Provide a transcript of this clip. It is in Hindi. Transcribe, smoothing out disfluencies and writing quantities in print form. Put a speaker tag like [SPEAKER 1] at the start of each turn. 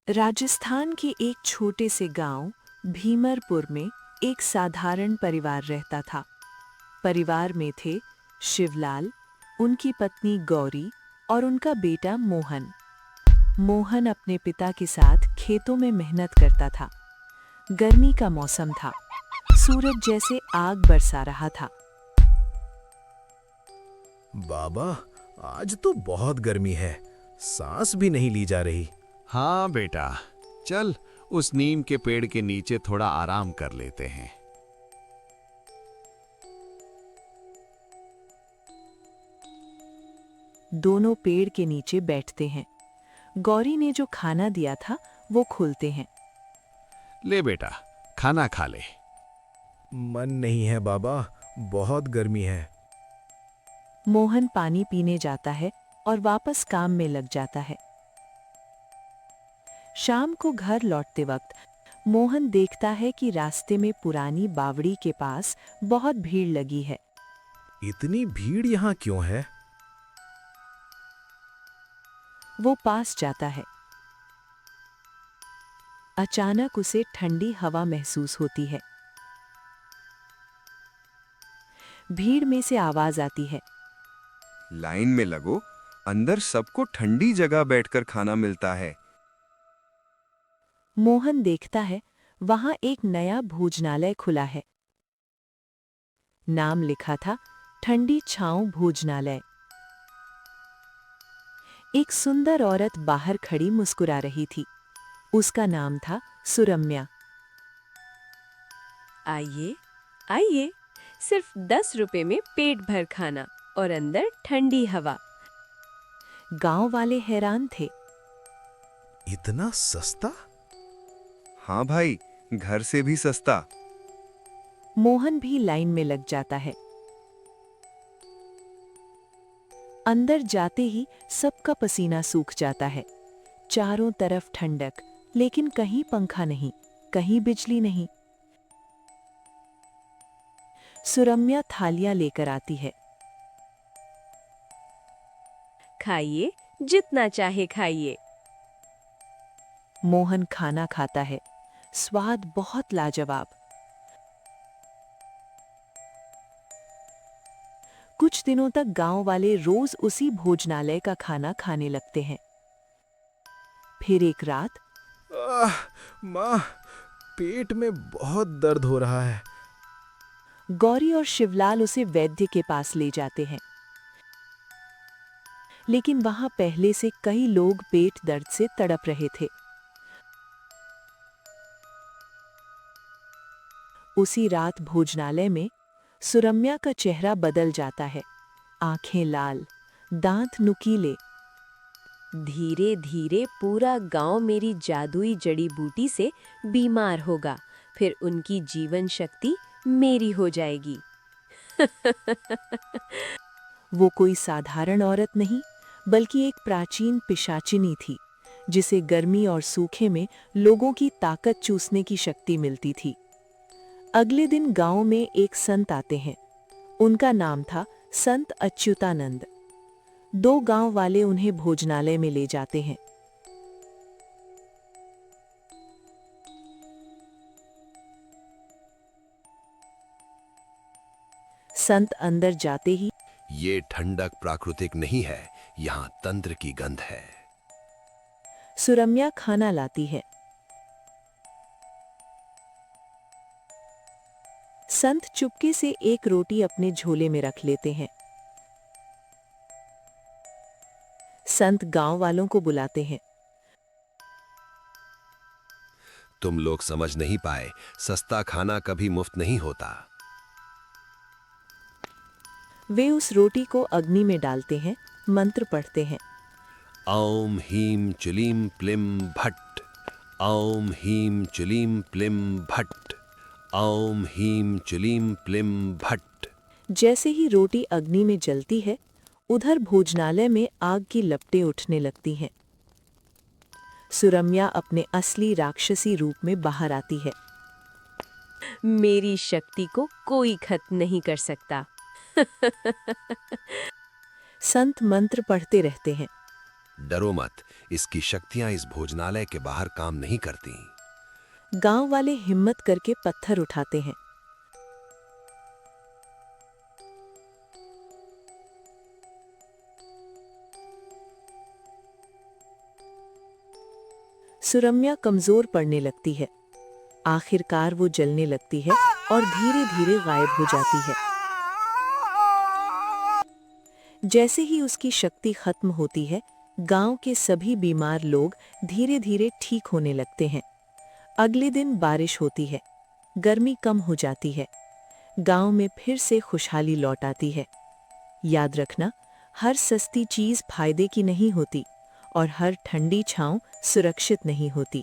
[SPEAKER 1] राजस्थान के एक छोटे से गांव भीमरपुर में एक साधारण परिवार रहता था। परिवार में थे शिवलाल, उनकी पत्नी गौरी और उनका बेटा मोहन। मोहन अपने पिता के साथ खेतों में मेहनत करता था। गर्मी का मौसम था, सूरज जैसे आग बरसा रहा था।
[SPEAKER 2] बाबा, आज तो बहुत गर्मी है, सांस भी नहीं ली जा रही।
[SPEAKER 3] हाँ बेटा, चल उस नीम के पेड़ के नीचे थोड़ा आराम कर लेते हैं।
[SPEAKER 1] दोनों पेड़ के नीचे बैठते हैं। गौरी ने जो खाना दिया था वो खोलते हैं।
[SPEAKER 3] ले बेटा, खाना खा ले।
[SPEAKER 2] मन नहीं है बाबा, बहुत गर्मी है।
[SPEAKER 1] मोहन पानी पीने जाता है और वापस काम में लग जाता है। शाम को घर लौटते वक्त मोहन देखता है कि रास्ते में पुरानी बावड़ी के पास बहुत भीड़ लगी है।
[SPEAKER 2] इतनी भीड़ यहाँ क्यों है?
[SPEAKER 1] वो पास जाता है। अचानक उसे ठंडी हवा महसूस होती है। भीड़ में से आवाज आती है,
[SPEAKER 4] लाइन में लगो, अंदर सबको ठंडी जगह बैठकर खाना मिलता है।
[SPEAKER 1] मोहन देखता है वहां एक नया भोजनालय खुला है। नाम लिखा था ठंडी छांव भोजनालय। एक सुंदर औरत बाहर खड़ी मुस्कुरा रही थी। उसका नाम था सुरम्या।
[SPEAKER 5] आइए आइए, सिर्फ 10 रुपए में पेट भर खाना और अंदर ठंडी हवा।
[SPEAKER 1] गांव वाले हैरान थे।
[SPEAKER 2] इतना सस्ता?
[SPEAKER 4] हाँ भाई, घर से भी सस्ता।
[SPEAKER 1] मोहन भी लाइन में लग जाता है। अंदर जाते ही सबका पसीना सूख जाता है। चारों तरफ ठंडक, लेकिन कहीं पंखा नहीं, कहीं बिजली नहीं। सुरम्या थालियां लेकर आती है।
[SPEAKER 5] खाइए, जितना चाहे खाइए।
[SPEAKER 1] मोहन खाना खाता है। स्वाद बहुत लाजवाब। कुछ दिनों तक गांव वाले रोज उसी भोजनालय का खाना खाने लगते हैं। फिर एक रात
[SPEAKER 2] माँ, पेट में बहुत दर्द हो रहा है।
[SPEAKER 1] गौरी और शिवलाल उसे वैद्य के पास ले जाते हैं। लेकिन वहां पहले से कई लोग पेट दर्द से तड़प रहे थे। उसी रात भोजनालय में सुरम्या का चेहरा बदल जाता है। आंखें लाल, दांत नुकीले।
[SPEAKER 5] धीरे धीरे पूरा गांव मेरी जादुई जड़ी बूटी से बीमार होगा, फिर उनकी जीवन शक्ति मेरी हो जाएगी।
[SPEAKER 1] वो कोई साधारण औरत नहीं, बल्कि एक प्राचीन पिशाचिनी थी, जिसे गर्मी और सूखे में लोगों की ताकत चूसने की शक्ति मिलती थी। अगले दिन गांव में एक संत आते हैं। उनका नाम था संत अच्युतानंद। दो गांव वाले उन्हें भोजनालय में ले जाते हैं। संत अंदर जाते ही
[SPEAKER 6] ये ठंडक प्राकृतिक नहीं है, यहाँ तंत्र की गंध है।
[SPEAKER 1] सुरम्या खाना लाती है। संत चुपके से एक रोटी अपने झोले में रख लेते हैं। संत गांव वालों को बुलाते हैं।
[SPEAKER 6] तुम लोग समझ नहीं पाए, सस्ता खाना कभी मुफ्त नहीं होता।
[SPEAKER 1] वे उस रोटी को अग्नि में डालते हैं, मंत्र पढ़ते हैं।
[SPEAKER 6] ओम हीम चुलीम प्लिम भट्ट, ओम हीम चुलीम प्लिम भट्ट, ओम हीम चुलीम प्लिम भट्ट।
[SPEAKER 1] जैसे ही रोटी अग्नि में जलती है, उधर भोजनालय में आग की लपटें उठने लगती हैं। सुरम्या अपने असली राक्षसी रूप में बाहर आती है।
[SPEAKER 5] मेरी शक्ति को कोई खत्म नहीं कर सकता।
[SPEAKER 1] संत मंत्र पढ़ते रहते हैं।
[SPEAKER 6] डरो मत, इसकी शक्तियां इस भोजनालय के बाहर काम नहीं करती।
[SPEAKER 1] गांव वाले हिम्मत करके पत्थर उठाते हैं। सुरम्या कमजोर पड़ने लगती है। आखिरकार वो जलने लगती है और धीरे धीरे गायब हो जाती है। जैसे ही उसकी शक्ति खत्म होती है, गांव के सभी बीमार लोग धीरे धीरे ठीक होने लगते हैं। अगले दिन बारिश होती है, गर्मी कम हो जाती है, गांव में फिर से खुशहाली लौट आती है। याद रखना, हर सस्ती चीज फायदे की नहीं होती और हर ठंडी छांव सुरक्षित नहीं होती।